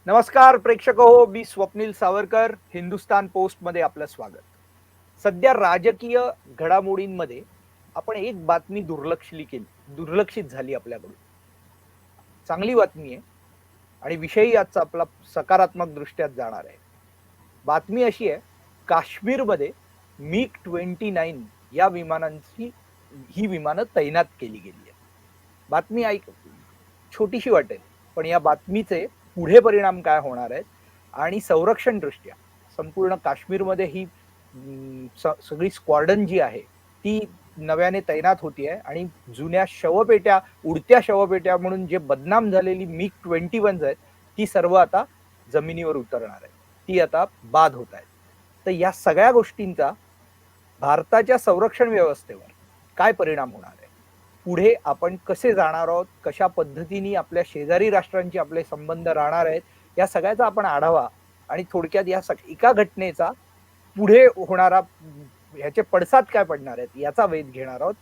नमस्कार प्रेक्षक हो, मी स्वप्नील सावरकर. हिंदुस्तान पोस्टमध्ये आपलं स्वागत. सध्या राजकीय घडामोडींमध्ये आपण एक बातमी दुर्लक्षित झाली आपल्याकडून. चांगली बातमी आहे आणि विषयही आजचा आपला सकारात्मक दृष्ट्यात जाणार आहे. बातमी अशी आहे, काश्मीरमध्ये MiG-29 या विमानांची ही विमानं तैनात केली गेली आहेत. बातमी छोटीशी वाटेल, पण या बातमीचे पुढे परिणाम काय होणार आहेत आणि संरक्षण दृष्ट्या संपूर्ण काश्मीरमध्ये ही सगळी स्क्वॉड्रन जी आहे ती नव्याने तैनात होतीये आणि जुन्या शवपेट्या, उडत्या शवपेट्या म्हणून जे बदनाम झालेली MiG-21 आहेत ती सर्व आता जमिनीवर उतरणार आहे. ती आता बाद होत आहेत. तर या सगळ्या गोष्टींचा भारताच्या संरक्षण व्यवस्थेवर काय परिणाम होणार आहे, पुढे आपण कसे जाणार आहोत, कशा पद्धतीने आपल्या शेजारी राष्ट्रांची आपले संबंध राहणार आहेत, या सगळ्याचा आपण आढावा आणि थोडक्यात या एका घटनेचा पुढे होणारा ह्याचे पडसाद काय पडणार आहेत याचा वेध घेणार आहोत.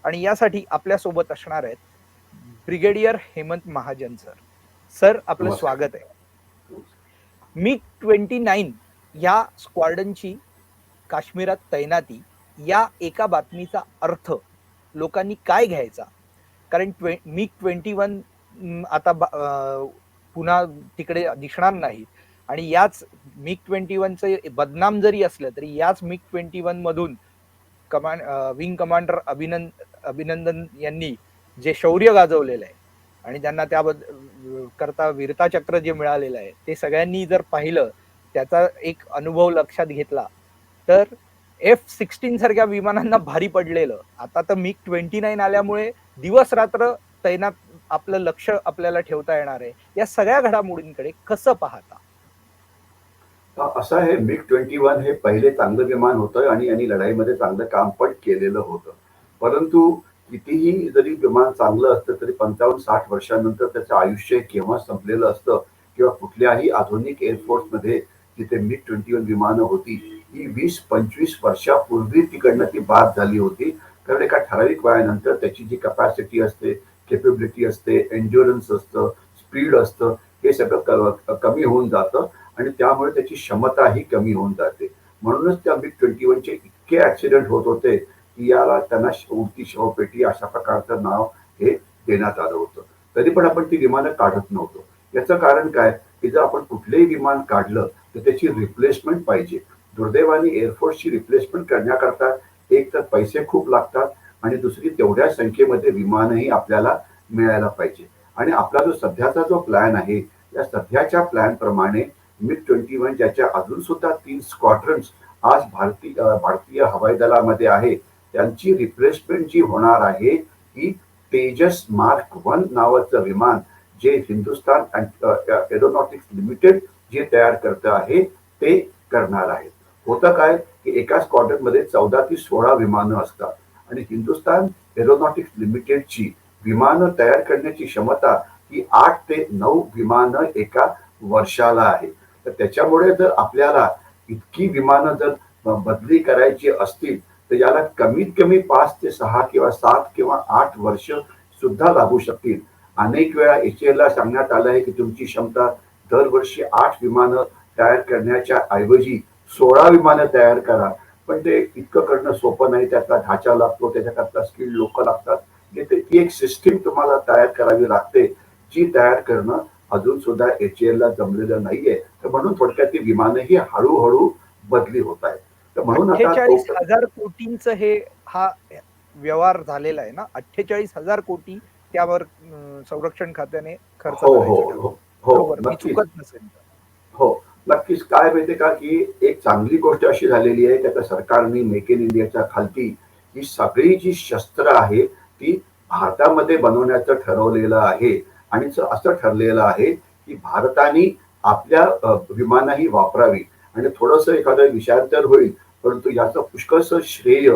आणि यासाठी आपल्या सोबत असणार आहेत brigadier Hemant Mahajan sir. Sir, आपलं स्वागत आहे. MiG-29 या स्क्वॉड्रनची काश्मीरात तैनाती या एका बातमीचा अर्थ लोकांनी काय घ्यायचा, कारण MiG-21 आता पुन्हा तिकडे दिसणार नाहीत आणि याच MiG-21चे बदनाम जरी असलं तरी याच MiG-21 मधून विंग कमांडर अभिनंदन यांनी जे शौर्य गाजवलेलं आहे आणि त्यांना त्याबद्दल करता वीरता चक्र जे मिळालेलं आहे ते सगळ्यांनी जर पाहिलं, त्याचा एक अनुभव लक्षात घेतला तर F-16 सारख्या विमानांना भारी पडलेलं आता तर MiG-29 आल्यामुळे दिवस रात्र तैनात आपलं लक्ष आपल्याला ठेवता येणार आहे. या सगळ्या घडामोडींकडे कसं पाहता? असं आहे, MiG-21 हे पहिले चांगलं विमान होतं आणि यांनी लढाईमध्ये चांगलं काम पण केलेलं होतं. परंतु कितीही जरी विमान चांगलं असतं तरी 55-60 वर्षांनंतर त्याचं आयुष्य केव्हा संपलेलं असतं किंवा कुठल्याही आधुनिक एअरफोर्समध्ये जिथे MiG-21 विमानं होती ही 20-25 वर्षापूर्वी तिकडनं ती बाद झाली होती. कारण एका ठराविक वयानंतर त्याची जी कपॅसिटी असते, केपेबिलिटी असते, एन्ड्युरन्स असतं, स्पीड असतं, हे सगळं कमी होऊन जातं आणि त्यामुळे त्याची क्षमताही कमी होऊन जाते. म्हणूनच त्या MiG-21चे इतके ऍक्सिडेंट होत होते की याला त्यांना उडती शवपेटी अशा प्रकारचं नाव हे देण्यात आलं होतं. तरी पण आपण ती विमानं काढत नव्हतो. याचं कारण काय की जर आपण कुठलंही विमान काढलं तर त्याची रिप्लेसमेंट पाहिजे. दुर्दैवाने एअरफोर्सची रिप्लेसमेंट करण्याकरता एक तर पैसे खूप लागतात आणि दुसरी तेवढ्या संख्येमध्ये विमानही आपल्याला मिळायला पाहिजे. आणि आपला जो सध्याचा जो प्लॅन आहे या सध्याच्या प्लॅन प्रमाणे MiG-21 ज्याच्या अजून सुद्धा 3 स्क्वॉड्रन्स आज भारतीय हवाई दलामध्ये आहे त्यांची रिप्लेसमेंट जी होणार आहे ही तेजस मार्क 1 नावाचं विमान जे हिंदुस्तान एरोनॉटिक्स लिमिटेड जे तयार करत आहे ते करणार आहे. होतं काय की एका स्क्वॉड्रन मध्ये 14 ते 16 विमानं असतात आणि हिंदुस्तान एरोनॉटिक्स लिमिटेडची विमानं तयार करण्याची क्षमता ही 8 ते 9 विमानं एका वर्षाला आहे. तर त्याच्यामुळे जर आपल्याला इतकी विमानं जर बदली करायची असतील तर याला कमीत कमी 5 ते 6 किंवा 7 किंवा 8 वर्ष सुद्धा लागू शकतील. अनेक वेळा HAL ला सांगण्यात आलं आहे की तुमची क्षमता दरवर्षी 8 विमानं तयार करण्याच्या ऐवजी 16 विमानं तयार करा. पण ते इतकं करणं सोपं नाही. त्याचा ढाचा लागतो, त्याच्याकरता स्किल्ड लोक लागतात. ती एक सिस्टीम तुम्हाला तयार करावी लागते जी तयार करणं अजून सुद्धा HAL ला जमलेलं नाहीये. तर म्हणून थोडक्यात ती विमानं ही हळूहळू बदली होत आहेत. तर म्हणून 48,000 कोटींचं हा व्यवहार झालेला आहे ना. 48,000 कोटी त्यावर संरक्षण खात्याने खर्च हो, नक्कीच. काय माहितीये का की एक चांगली गोष्ट अशी झालेली आहे की आता सरकारने मेक इन इंडियाच्या खालती ही सगळी जी शस्त्र आहे ती भारतामध्ये बनवण्याचं ठरवलेलं आहे आणि असं ठरलेलं आहे की भारताने आपल्या विमानही वापरावी आणि थोडंसं एखादं विषयांतर होईल. परंतु याचं पुष्कळसं श्रेय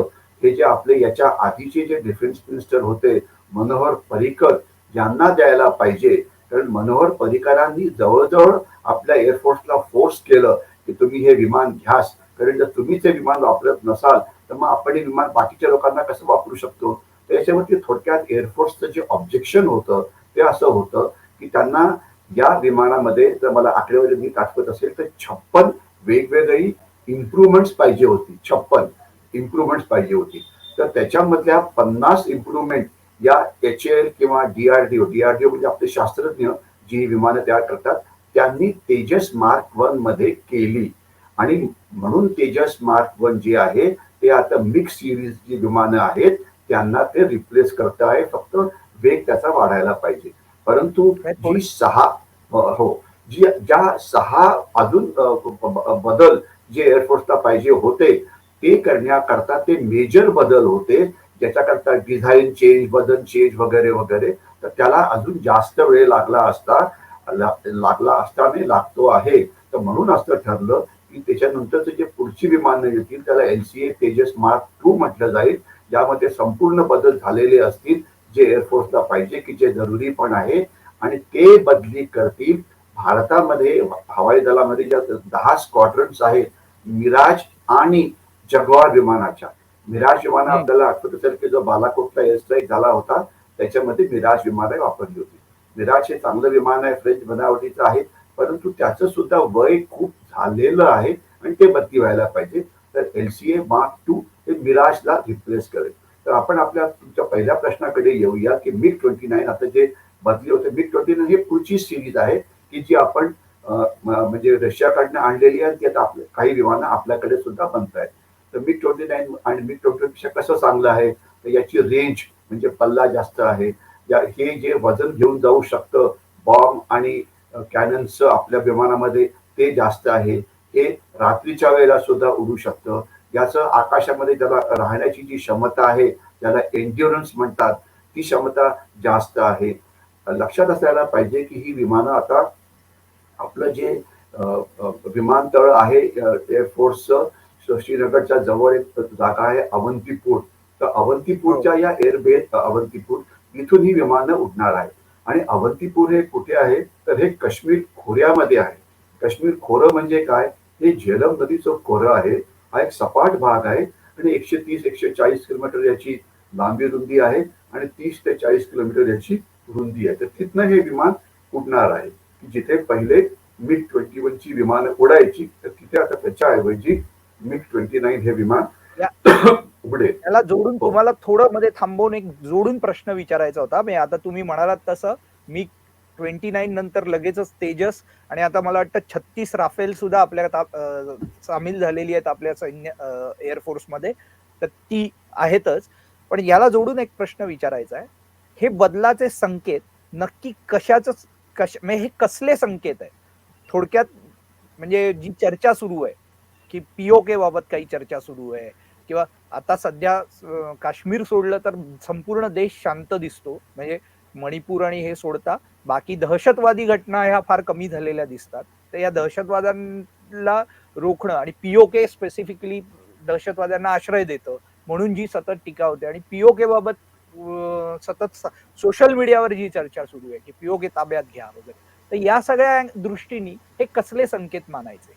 हे जे आपले याच्या आधीचे जे डिफेन्स मिनिस्टर होते मनोहर पर्रिकर यांना द्यायला पाहिजे. कारण मनोहर पर्रिकरांनी जवळजवळ आपल्या एअरफोर्सला फोर्स केलं की तुम्ही हे विमान घ्यास. कारण जर तुम्हीच हे विमान वापरत नसाल तर मग आपण हे विमान बाकीच्या लोकांना कसं वापरू शकतो. त्याच्यावरती थोडक्यात एअरफोर्सचं जे ऑब्जेक्शन होतं ते असं होतं की त्यांना या विमानामध्ये जर मला आकडेवारी नीट आठवत असेल तर 56 वेगवेगळी इम्प्रुव्हमेंट्स पाहिजे होती. 56 इम्प्रुव्हमेंट्स पाहिजे होती. तर त्याच्यामधल्या 50 इम्प्रुव्हमेंट या HAL किंवा डीआरडीओ म्हणजे आपले शास्त्रज्ञ जी विमानं तयार करतात त्यांनी तेजस मार्क 1 मध्ये केली. आणि म्हणून तेजस मार्क 1 जे आहे ते आता मिक्स सिरीज जी विमानं आहेत त्यांना ते रिप्लेस करत आहे. फक्त वेग त्याचा वाढायला पाहिजे. परंतु जी 6 हो ज्या 6 अजून बदल जे एअरफोर्सला पाहिजे होते ते करण्याकरता ते मेजर बदल होते, ज्याच्याकरता डिझाईन चेंज, बदल चेंज वगैरे वगैरे, तर त्याला अजून जास्त वेळ लागला असता नाही लागतो आहे. तर म्हणून असं ठरलं की त्याच्यानंतरचे जे पुढची विमानं येतील त्याला LCA तेजस मार्क 2 म्हटलं जाईल, ज्यामध्ये संपूर्ण बदल झालेले असतील जे एअरफोर्सला पाहिजे की जे जरुरी पण आहे. आणि ते बदली करतील. भारतामध्ये हवाई दलामध्ये ज्या 10 स्क्वॉड्रन्स आहेत मिराज आणि जगवार विमानाच्या, मिराज विमानं आपल्याला आठवत असेल की जो बालाकोटला एअर स्ट्राईक झाला होता त्याच्यामध्ये मिराज विमानं वापरली होती. मिराज हे चांगलं विमान आहे, फ्रेंच बनावटीचं आहे, परंतु त्याचं सुद्धा वय खूप झालेलं आहे आणि ते बदली व्हायला पाहिजे. तर LCA मार्क 2 हे मिराजला रिप्लेस करेल. तर आपण आपल्या तुमच्या पहिल्या प्रश्नाकडे येऊया की MiG-29 आता जे बदली होते, MiG-29 ही पुढची सिरीज आहे की जी आपण म्हणजे रशियाकडनं आणलेली आहे, ती आता काही विमानं आपल्याकडे सुद्धा बनत आहेत. तर MiG-29 आणि MiG-21 पेक्षा कसं चांगलं आहे, तर याची रेंज म्हणजे पल्ला जास्त आहे. हे जे वजन घेऊन जाऊ शकतं बॉम्ब आणि कॅनन्सचं आपल्या विमानामध्ये ते जास्त आहे. हे रात्रीच्या वेळेला सुद्धा उडू शकतं. याचं आकाशामध्ये त्याला राहण्याची जी क्षमता आहे त्याला एन्ड्युरन्स म्हणतात, ती क्षमता जास्त आहे. लक्षात असायला पाहिजे की ही विमानं आता आपलं जे विमानतळ आहे एअरफोर्सचं, श्रीनगरच्या जवळ एक जागा आहे अवंतीपूर. तर अवंतीपूरच्या या एअरबेस अवंतीपूर इथून ही विमानं उडणार आहे. आणि अवंतीपूर हे कुठे आहे तर हे काश्मीर खोऱ्यामध्ये आहे. काश्मीर खोरं म्हणजे काय, हे झेलम नदीचं खोरं आहे. हा एक सपाट भाग आहे आणि 130-140 किलोमीटर याची लांबी रुंदी आहे आणि 30 ते 40 किलोमीटर याची रुंदी आहे. तर तिथनं हे विमान उडणार आहे. जिथे पहिले MiG-21 ची विमानं उडायची तर तिथे आता त्याच्याऐवजी MiG-29 हे विमान उडेल. त्याला जोडून तुम्हाला थोडं मध्ये थांबवून एक जोडून प्रश्न विचारायचा होता. म्हणजे आता तुम्ही म्हणालात तसं MiG-29 नंतर लगेचच तेजस आणि आता मला वाटतं 36 राफेल सुद्धा आपल्या सामील झालेली आहेत आपल्या सैन्य एअरफोर्स मध्ये, तर ती आहेतच. पण याला जोडून एक प्रश्न विचारायचा आहे, हे बदलाचे संकेत नक्की म्हणजे हे कसले संकेत आहे थोडक्यात? म्हणजे जी चर्चा सुरू आहे की POK बाबत काही चर्चा सुरू आहे, किंवा आता सध्या काश्मीर सोडलं तर संपूर्ण देश शांत दिसतो, म्हणजे मणिपूर आणि हे सोडता बाकी दहशतवादी घटना ह्या फार कमी झालेल्या दिसतात. तर या दहशतवाद्यांना रोखणं आणि POK स्पेसिफिकली दहशतवाद्यांना आश्रय देतं म्हणून जी सतत टीका होते आणि POK बाबत सतत सोशल मीडियावर जी चर्चा सुरू आहे की POK ताब्यात घ्या वगैरे, तर या सगळ्या दृष्टीने हे कसले संकेत मानायचे?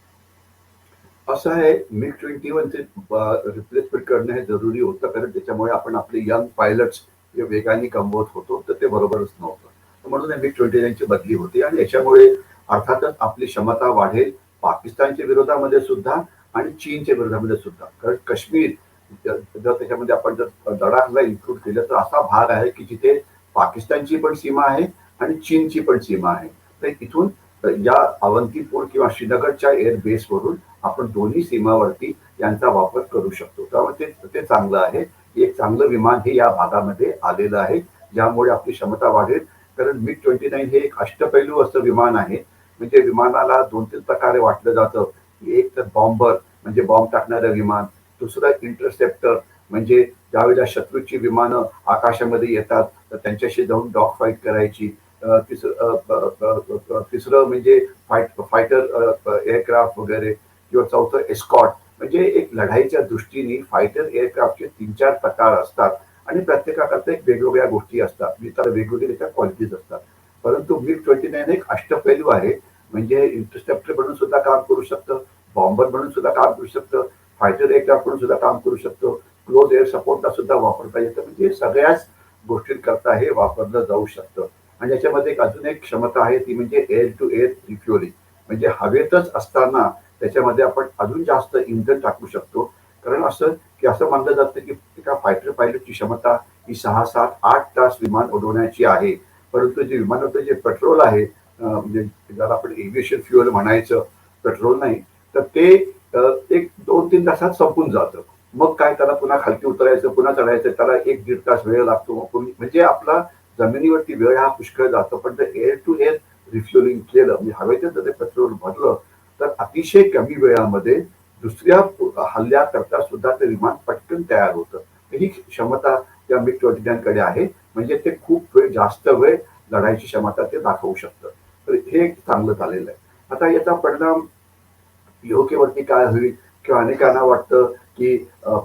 असं आहे, MiG-21 चे रिप्लेसमेंट करणं हे जरुरी होतं, कारण त्याच्यामुळे आपण आपले यंग पायलट्स जे वेगाने गमवत होतो तर ते बरोबरच नव्हतं. म्हणून MiG-29 ची बदली होती आणि याच्यामुळे अर्थातच आपली क्षमता वाढेल पाकिस्तानच्या विरोधामध्ये सुद्धा आणि चीनच्या विरोधामध्ये सुद्धा. कारण काश्मीर जर त्याच्यामध्ये आपण जर लडाखला इन्क्लूड केलं तर असा भाग आहे की जिथे पाकिस्तानची पण सीमा आहे आणि चीनची पण सीमा आहे. तर इथून या अवंतीपूर किंवा श्रीनगरच्या एअरबेसवरून आपण दोन्ही सीमावर्ती यांचा वापर करू शकतो. त्यामुळे ते चांगलं आहे. एक चांगलं विमान हे या भागामध्ये आलेलं आहे, ज्यामुळे आपली क्षमता वाढेल. कारण MiG-29 हे एक अष्टपैलू असं विमान आहे. म्हणजे विमानाला 2-3 प्रकारे वाटलं जातं. एक तर बॉम्बर म्हणजे बॉम्ब टाकणारं विमान, दुसरं इंटरसेप्टर म्हणजे ज्यावेळेला शत्रूची विमानं आकाशामध्ये येतात तर त्यांच्याशी जाऊन डॉग फाईट करायची, तिसरं म्हणजे फायटर एअरक्राफ्ट वगैरे, किंवा चौथं एस्कॉट. म्हणजे एक लढाईच्या दृष्टीने फायटर एअरक्राफ्टचे 3-4 प्रकार असतात आणि प्रत्येकाकरता एक वेगवेगळ्या गोष्टी असतात, त्याला वेगवेगळ्या त्याच्या क्वालिटीज असतात. परंतु MiG-29 एक अष्टपैलू आहे. म्हणजे इंटरसेप्टर म्हणून सुद्धा काम करू शकतं, बॉम्बर म्हणून सुद्धा काम करू शकतं, फायटर एअरक्राफ्ट म्हणून सुद्धा काम करू शकतो, क्लोज एअर सपोर्टला सुद्धा वापरता येतं. म्हणजे सगळ्याच गोष्टींकरता हे वापरलं जाऊ शकतं. आणि याच्यामध्ये अजून एक क्षमता आहे ती म्हणजे एअर टू एअर रिफ्युअलिंग. म्हणजे हवेतच असताना त्याच्यामध्ये आपण अजून जास्त इंधन टाकू शकतो. कारण असं मानलं जातं की एका फायटर पायलटची क्षमता ही 6, 7, 8 तास विमान उडवण्याची आहे. परंतु जे विमानाचं जे पेट्रोल आहे, म्हणजे ज्याला आपण एव्हिएशन फ्युअल म्हणायचं, पेट्रोल नाही, तर ते 1, 2, 3 तासात संपून जातं. मग काय त्याला पुन्हा खालती उतरायचं, पुन्हा चढायचं, त्याला 1, 1.5 तास वेळ लागतो. म्हणजे आपला जमिनीवरती वेळ हा पुष्कळ जातो. पण जर एअर टू एअर रिफ्युअलिंग केलं, म्हणजे हवेतच जर पेट्रोल भरलं, तर अतिशय कमी वेळामध्ये दुसऱ्या हल्ल्याकरता सुद्धा ते विमान पटकन तयार होतं. ही क्षमता त्या MiG-29 कडे आहे. म्हणजे ते खूप जास्त वेळ लढायची क्षमता ते दाखवू शकतं. तर हे एक चांगलं झालेलं आहे. आता याचा परिणाम पीओकेवरती काय होईल, किंवा अनेकांना वाटतं की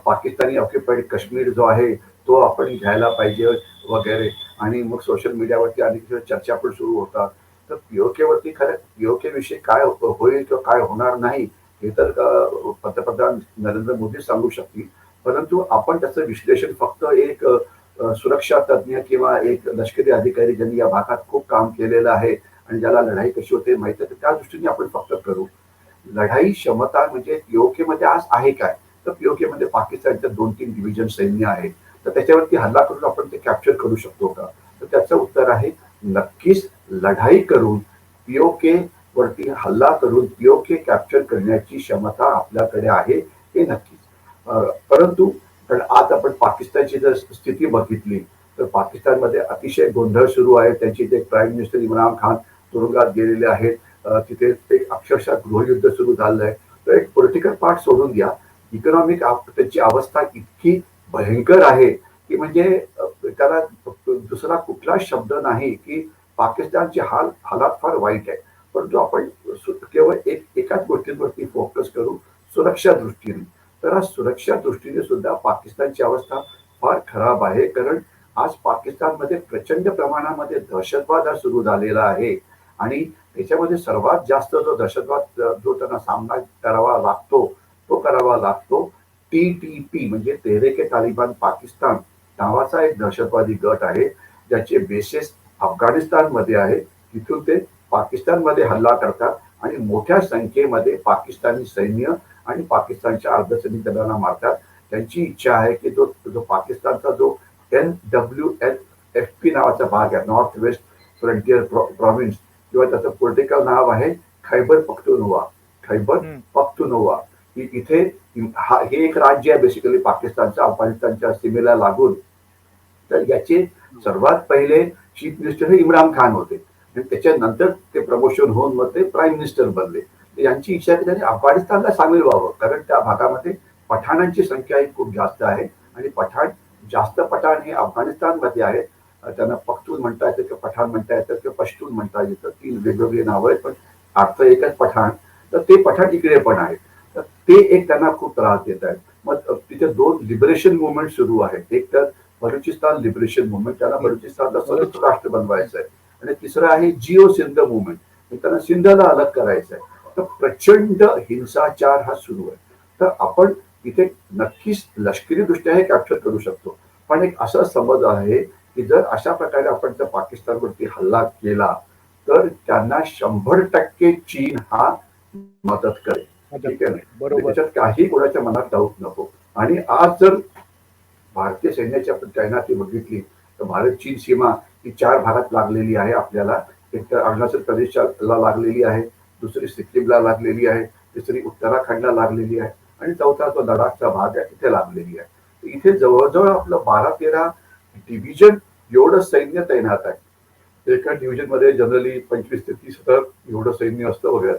पाकिस्तानी ऑक्युपाईड काश्मीर जो आहे तो आपण घ्यायला पाहिजे वगैरे, आणि मग सोशल मीडियावरती अनेक चर्चा पण सुरू होतात. तर पीओकेवरती खरं पीओके विषयी काय होईल किंवा काय होणार नाही हे तर पंतप्रधान नरेंद्र मोदी सांगू शकतील. परंतु आपण त्याचं विश्लेषण फक्त एक सुरक्षा तज्ज्ञ किंवा एक लष्करी अधिकारी ज्यांनी या भागात खूप काम केलेलं आहे आणि ज्याला लढाई कशी होते माहिती आहे, त्या दृष्टीने आपण फक्त करू. लढाई क्षमता म्हणजे पीओके मध्ये आज आहे काय, तर पीओके मध्ये पाकिस्तानच्या 2-3 डिव्हिजन सैन्य आहे. तर त्याच्यावरती हल्ला करून आपण ते कॅप्चर करू शकतो का, तर त्याचं उत्तर आहे नक्कीच. लढाई करून पीओके वरती हल्ला करून पीओके कॅप्चर करण्याची क्षमता आपल्याकडे आहे, हे नक्कीच. परंतु आज आपण पाकिस्तानची जर स्थिती बघितली तर पाकिस्तानमध्ये अतिशय गोंधळ सुरू आहे. त्यांची ते प्राईम मिनिस्टर इम्रान खान तुरुंगात गेलेले आहेत. तिथे एक अक्षरशः गृहयुद्ध सुरू झालं आहे. तर एक पॉलिटिकल पार्ट सोडून द्या, इकॉनॉमिक त्यांची अवस्था इतकी भयंकर आहे की म्हणजे त्याला दुसरा कुठला शब्द नाही की पाकिस्तानचे हालात फार वाईट आहे. परंतु आपण केवळ एकाच गोष्टींवरती फोकस करू, सुरक्षा दृष्टीने. तर आज सुरक्षा दृष्टीने सुद्धा पाकिस्तानची अवस्था फार खराब आहे. कारण आज पाकिस्तानमध्ये प्रचंड प्रमाणामध्ये दहशतवाद हा सुरू झालेला आहे आणि त्याच्यामध्ये सर्वात जास्त जो दहशतवाद जो त्यांना सामना करावा लागतो TTP म्हणजे तेहरीके तालिबान पाकिस्तान नावाचा एक दहशतवादी गट आहे, ज्याचे बेसेस अफगाणिस्तानमध्ये आहे. तिथून ते पाकिस्तानमध्ये हल्ला करतात आणि मोठ्या संख्येमध्ये पाकिस्तानी सैन्य आणि पाकिस्तानच्या अर्धसैनिक दलांना मारतात. त्यांची इच्छा आहे की जो पाकिस्तानचा जो NWFP नावाचा भाग आहे, नॉर्थ वेस्ट फ्रंटियर प्रॉव्हिन्स, किंवा त्याचं पॉलिटिकल नाव आहे खैबर पख्तुनोवा. इथे हे एक राज्य आहे बेसिकली पाकिस्तानच्या अफगाणिस्तानच्या सीमेला लागून. तर याचे सर्वात पहिले चीफ मिनिस्टर हे इम्रान खान होते आणि त्याच्यानंतर ते प्रमोशन होऊन मग ते प्राईम मिनिस्टर बनले. यांची इच्छा आहे की त्यांनी अफगाणिस्तानला सामील व्हावं, कारण त्या भागामध्ये पठाणांची संख्या ही खूप जास्त आहे आणि जास्त पठाण हे अफगाणिस्तानमध्ये आहेत. त्यांना पख्तून म्हणता येतं किंवा पठाण म्हणता येतं किंवा पश्तून म्हणता येतं. 3 वेगवेगळी नावं आहेत, पण अर्थ एकच पठाण. तर ते पठाण इकडे पण आहेत. तर ते एक त्यांना खूप त्रास देत आहेत. मग तिथे 2 लिबरेशन मुवमेंट सुरू आहेत. एक तर बलुचिस्तान लिबरेशन मुवमेंट, त्याला बलुचिस्तानला स्वतंत्र राष्ट्र बनवायचं आहे, आणि तिसरं आहे जिओ सिंध मुवमेंट, त्यांना सिंधला अलग करायचं आहे. तर प्रचंड हिंसाचार हा सुरू आहे. तर आपण इथे नक्कीच लष्करी दृष्ट्या हे कॅप्चर करू शकतो. पण एक असा समज आहे की जर अशा प्रकारे आपण जर पाकिस्तानवरती हल्ला केला तर त्यांना 100% चीन हा मदत करेल. ठीक आहे ना, त्याच्यात काही कोणाच्या मनात डाऊट नको. आणि आज जर भारतीय सैन्याची आपण तैनाती बघितली तर भारत चीन सीमा ही 4 भागात लागलेली आहे आपल्याला. एक तर अरुणाचल प्रदेशला लागलेली आहे, दुसरी सिक्कीमला लागलेली आहे, तिसरी उत्तराखंडला लागलेली आहे आणि चौथा जो लडाखचा भाग आहे तिथे लागलेली आहे. इथे जवळजवळ आपलं 12-13 डिव्हिजन एवढं सैन्य तैनात आहे. एका डिव्हिजन मध्ये जनरली 25 ते 30,000 एवढं सैन्य असतं वगैरे.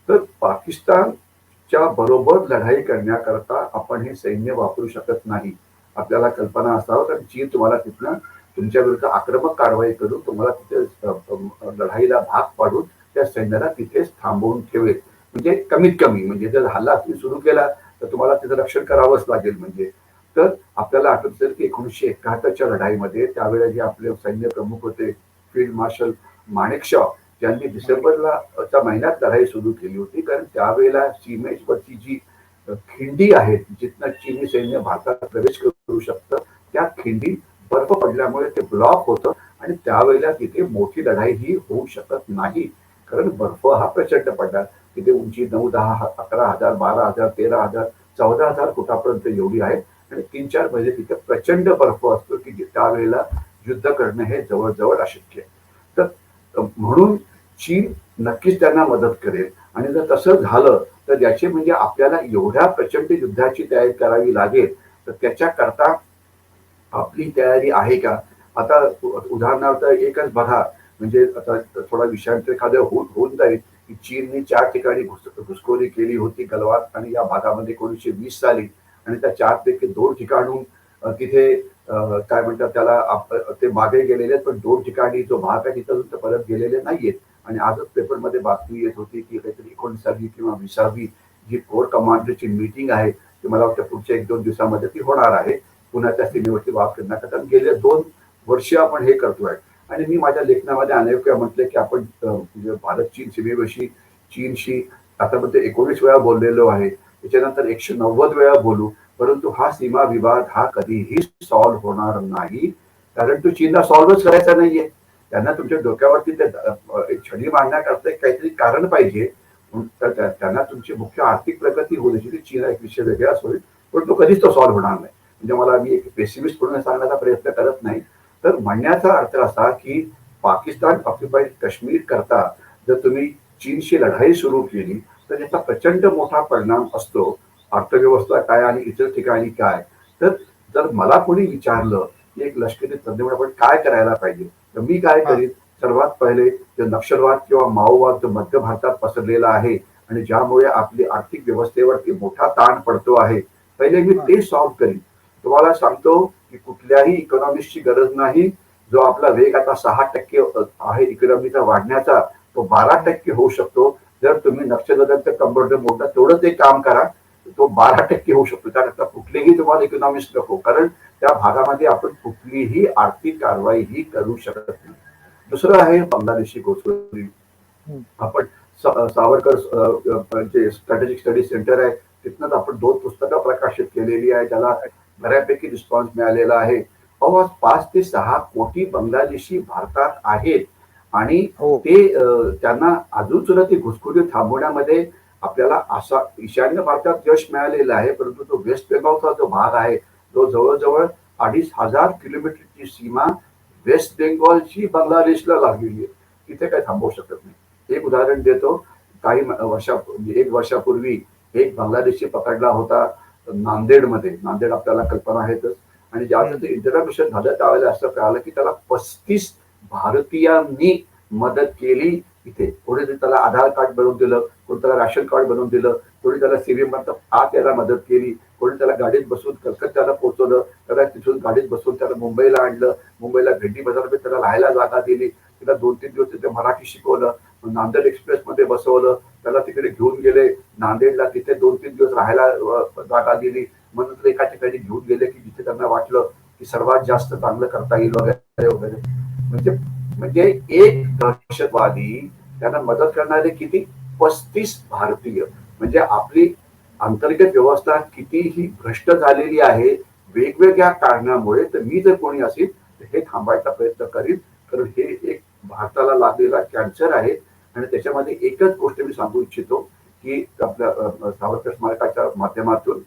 तर पाकिस्तानच्या बरोबर लढाई करण्याकरता आपण हे सैन्य वापरू शकत नाही. आपल्याला कल्पना असावं, कारण चीन तुम्हाला तिथनं तुमच्या विरुद्ध आक्रमक कारवाई करून तुम्हाला तिथे लढाईला भाग पाडून त्या सैन्याला तिथेच थांबवून ठेवेल. म्हणजे कमीत कमी, म्हणजे जर हल्ला तुम्ही सुरू केला तर तुम्हाला तिथं रक्षण करावंच लागेल. म्हणजे तर आपल्याला आठवत असेल की 1971च्या लढाईमध्ये त्यावेळेला जे आपले सैन्य प्रमुख होते फील्ड मार्शल माणेकशॉ, ज्यांनी डिसेंबरच्या महिन्यात लढाई सुरू केली होती. कारण त्यावेळेला सीमेवरची जी खिंडी आहेत जिथनं चीनी सैन्य भारतात प्रवेश करू शकतं, त्या खिंडी बर्फ पडल्यामुळे ते ब्लॉक होतं आणि त्यावेळेला तिथे मोठी लढाई ही होऊ शकत नाही, कारण बर्फ हा प्रचंड पडला. तिथे उंची 9-10 11,000 12,000 13,000 14,000 फुटापर्यंत एवढी आहे आणि 3-4 महिने तिथे प्रचंड बर्फ असतो की त्यावेळेला युद्ध करणं हे जवळजवळ अशक्य आहे. तर म्हणून चीन नक्कीच त्यांना मदत करेल आणि जर तसं झालं तर याची म्हणजे आपल्याला एवढ्या प्रचंड युद्धाची तयारी करावी लागेल, तर त्याच्याकरता आपली तयारी आहे का? आता उदाहरणार्थ एकच बघा, म्हणजे आता थोडा विषयांतर एखाद्या होऊन जाईल की चीनने 4 ठिकाणी घुसखोरी केली होती गलवान आणि या भागामध्ये 1920 साली आणि त्या 4 पैकी 2 ठिकाणून तिथे काय म्हणतात त्याला ते मागे गेलेले आहेत, पण 2 ठिकाणी जो भाग आहे तिथं अजून परत गेलेले नाहीयेत. आणि आजच पेपरमध्ये बातमी येत होती की काहीतरी 19वी किंवा 20वी जी कोर कमांडरची मीटिंग आहे ती मला वाटतं पुढच्या 1-2 दिवसामध्ये ती होणार आहे पुण्याच्या सीमेवरती वाद करण्याकरता. गेले 2 वर्ष आपण हे करतोय आणि मी माझ्या लेखनामध्ये अनेक वेळा म्हटले की आपण भारत चीन सीमेविषयी चीनशी आतापर्यंत 19 वेळा बोललेलो आहे, त्याच्यानंतर 190 वेळा बोलू, परंतु हा सीमा विवाद हा कधीही सॉल्व्ह होणार नाही, कारण तो चीनला सॉल्व्हच करायचा नाहीये. त्यांना तुमच्या डोक्यावरती ते एक छडी मारण्याकरता काहीतरी कारण पाहिजे. त्यांना तुमची मुख्य आर्थिक प्रगती होऊ द्यायची, चीन एक विषय वेगळाच होईल, पण तो कधीच तो सॉल्व्ह होणार नाही. म्हणजे मला मी एक पेसिमिस्ट म्हणून सांगण्याचा प्रयत्न करत नाही, तर म्हणण्याचा अर्थ असा की पाकिस्तान ऑक्युपाईड काश्मीर करता जर तुम्ही चीनशी लढाई सुरू केली तर याचा प्रचंड मोठा परिणाम असतो, अर्थव्यवस्था काय आणि इतर ठिकाणी काय. तर जर मला कोणी विचारलं की एक लष्करी तज्ञ म्हणून आपण काय करायला पाहिजे, तर मी काय करीन, सर्वात पहिले जो नक्षलवाद किंवा माओवाद जो मध्य भारतात पसरलेला आहे आणि ज्यामुळे आपली आर्थिक व्यवस्थेवरती मोठा ताण पडतो आहे, पहिले मी ते सॉल्व्ह करीन. तुम्हाला सांगतो की कुठल्याही इकॉनॉमिस्टची गरज नाही. जो आपला वेग आता 6% आहे इकॉनॉमीचा वाढण्याचा, तो 12% होऊ शकतो जर तुम्ही नक्षलवादाचं कंबरडं मोठं तेवढंच एक काम करा, तो 12% होऊ शकतो. त्याकरता कुठलेही तुम्हाला इकॉनॉमिस्ट नको, कारण त्या भागामध्ये आपण कुठलीही आर्थिक कारवाई ही करू शकत नाही. दुसरं आहे बांगलादेशी घुसखोरी. आपण सावरकर जे स्ट्रॅटेजिक स्टडी सेंटर आहे तिथनंच आपण 2 पुस्तकं प्रकाशित केलेली आहे, त्याला बऱ्यापैकी रिस्पॉन्स मिळालेला आहे. आज 5 ते 6 कोटी बांगलादेशी भारतात आहेत आणि ते त्यांना अजून सुद्धा ती घुसखोरी थांबवण्यामध्ये आपल्याला असा ईशान्य भारतात यश मिळालेलं आहे, परंतु तो वेस्ट बेंगॉलचा जो भाग आहे तो जवळजवळ 2,500 किलोमीटरची सीमा वेस्ट बेंगॉलची बांगलादेशला लागलेली आहे. तिथे काही थांबवू शकत नाही. एक उदाहरण देतो, काही 1 वर्षापूर्वी एक बांगलादेशी पकडला होता नांदेडमध्ये. नांदेड आपल्याला कल्पना आहेतच. आणि ज्यावेळेला ते इंटरव्ह्यू झालं त्यावेळेला असं कळालं की त्याला 35 भारतीयांनी मदत केली. इथे कोणी त्याला आधार कार्ड बनवून दिलं, कोणी त्याला राशन कार्ड बनवून दिलं, कोणी त्याला सीव्हीएम आत यायला मदत केली, कोणी त्याला गाडीत बसून कलकत्त्याला पोहोचवलं, त्याला तिथून गाडीत बसून त्याला मुंबईला आणलं, मुंबईला भेंडी बाजारमध्ये त्याला राहायला जागा दिली, तिला 2-3 दिवस तिथे मराठी शिकवलं, नांदेड एक्सप्रेस मध्ये बसवलं, त्याला तिकडे घेऊन गेले नांदेडला, तिथे 2-3 दिवस राहायला जागा दिली, म्हणून एका ठिकाणी घेऊन गेले की जिथे त्यांना वाटलं की सर्वात जास्त चांगलं करता येईल वगैरे वगैरे. म्हणजे एक दहशतवादी त्यांना मदत करणारे किती 35 भारतीय. म्हणजे आपली अंतर्गत व्यवस्था कितीही भ्रष्ट झालेली आहे वेगवेगळ्या कारणामुळे. तर मी जर कोणी असेल तर हे थांबायचा प्रयत्न करीन, कारण हे एक भारताला लागलेला कॅन्सर आहे. आणि त्याच्यामध्ये एकच गोष्ट मी सांगू इच्छितो की आपल्या सावरकर स्मारकाच्या माध्यमातून,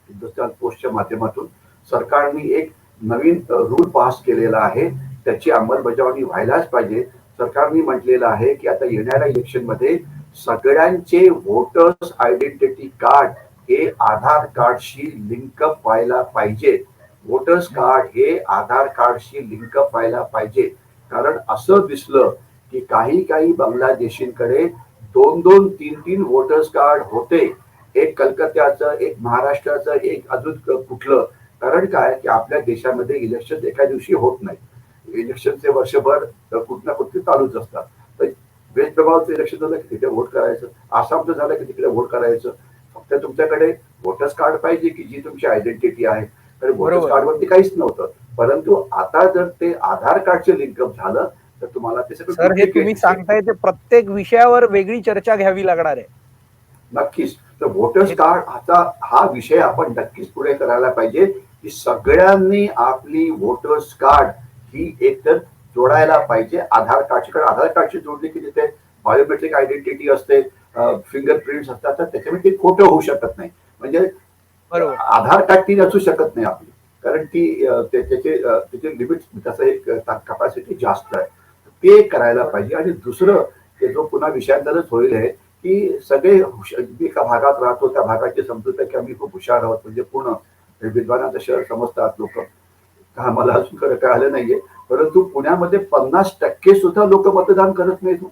हिंदुस्थान पोस्टच्या माध्यमातून सरकारने एक नवीन रूल पास केलेला आहे, त्याची अंमलबजावणी व्हायलाच पाहिजे. सरकारने म्हटलेलं आहे की आता येणाऱ्या इलेक्शन मध्ये सगळ्यांचे वोटर्स आयडेंटिटी कार्ड हे आधार कार्डशी लिंकअप व्हायला पाहिजे. वोटर्स कार्ड हे आधार कार्डशी लिंकअप व्हायला पाहिजे. कारण असं दिसलं की काही बांगलादेशींकडे 2-2, 3-3 वोटर्स कार्ड होते, एक कलकत्त्याचं, एक महाराष्ट्राचं, एक अजून कुठलं. कारण काय की आपल्या देशामध्ये इलेक्शन एका दिवशी होत नाही. इलेक्शनचे वर्षभर कुठं ना कुठे चालूच असतात. तर वेस्ट बेंगॉलचं इलेक्शन झालं की तिथे वोट करायचं, आसामचं झालं की तिकडे वोट करायचं. फक्त तुमच्याकडे वोटर्स कार्ड पाहिजे की जी तुमची आयडेंटिटी आहे. तर वोटर्स कार्डवरती काहीच नव्हतं, परंतु आता जर ते आधार कार्डचे लिंकअप झालं तर तुम्हाला ते सगळं. सर, हे तुम्ही सांगताय ते प्रत्येक विषयावर वेगळी चर्चा घ्यावी लागणार आहे. नक्कीच. तर वोटर्स कार्ड हा विषय आपण नक्कीच पुढे करायला पाहिजे की सगळ्यांनी आपली वोटर्स कार्ड ही एकतर जोडायला पाहिजे आधार कार्डची. कारण आधार कार्डची जोडली की तिथे बायोमेट्रिक आयडेंटिटी असते, फिंगरप्रिंट्स असतात, तर त्याच्यामध्ये ते खोटं होऊ शकत नाही. म्हणजे बरोबर. आधार कार्ड ती नसू शकत नाही आपली, कारण ती त्याचे लिमिट, त्याचं एक कॅपॅसिटी जास्त आहे. ते करायला पाहिजे. आणि दुसरं ते जो पुन्हा विषयांतरच होईल आहे की सगळे मी एका भागात राहतो, त्या भागाची समजूत आहे की आम्ही खूप हुशार आहोत, म्हणजे पूर्ण विद्वानाचं शहर समजतात लोक. मला अजून खरं कळालं नाहीये, परंतु पुण्यामध्ये 50% सुद्धा लोक मतदान करत नाहीत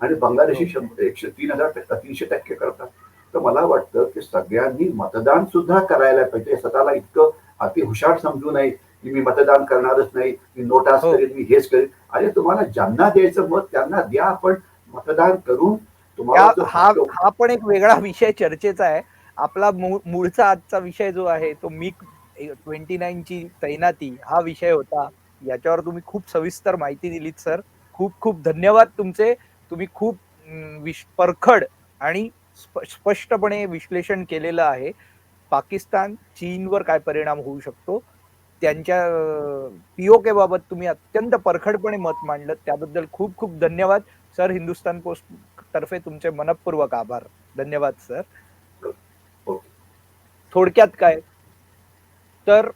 आणि बांगलादेशी 300% करतात. तर मला वाटतं की सगळ्यांनी मतदान सुद्धा करायला पाहिजे. स्वतःला इतकं अति हुशार समजू नये की मी मतदान करणारच नाही, मी नोटास हो. करेन, मी हेच करेन. अरे तुम्हाला ज्यांना द्यायचं मत त्यांना द्या, पण मतदान करून तुम्हाला जो हा हक्क. हा पण एक वेगळा विषय चर्चेचा आहे. आपला मूळचा आजचा विषय जो आहे तो मिग 29 ची तैनाती हा विषय होता. याच्यावर तुम्ही खूप सविस्तर माहिती दिलीत सर. खूप खूप धन्यवाद तुमचे. तुम्ही खूप परखड आणि स्पष्टपणे विश्लेषण केलेलं आहे. पाकिस्तान चीनवर काय परिणाम होऊ शकतो, त्यांच्या पीओके बाबत तुम्ही अत्यंत परखडपणे मत मांडलं, त्याबद्दल खूप खूप धन्यवाद सर. हिंदुस्तान पोस्ट तर्फे तुमचे मनपूर्वक आभार. धन्यवाद सर. थोडक्यात काय तर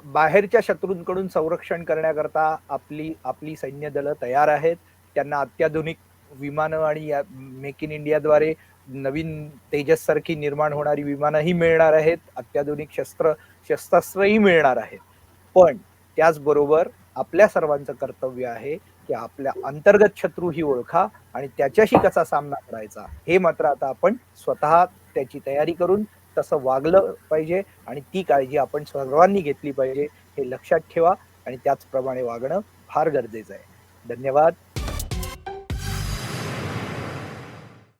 बाहेरच्या शत्रूंकडून संरक्षण करण्याकरता आपली सैन्य दलं तयार आहेत. त्यांना अत्याधुनिक विमानं आणि मेक इन इंडियाद्वारे नवीन तेजस सारखी निर्माण होणारी विमानंही मिळणार आहेत. अत्याधुनिक शस्त्रास्त्रही मिळणार आहेत. पण त्याचबरोबर आपल्या सर्वांचं कर्तव्य आहे की आपल्या अंतर्गत शत्रू ही ओळखा आणि त्याच्याशी कसा सामना करायचा हे मात्र आता आपण स्वतः त्याची तयारी करून तसं वागलं पाहिजे आणि ती काळजी आपण सर्वांनी घेतली पाहिजे. हे लक्षात ठेवा आणि त्याचप्रमाणे वागणं फार गरजेचं आहे. धन्यवाद.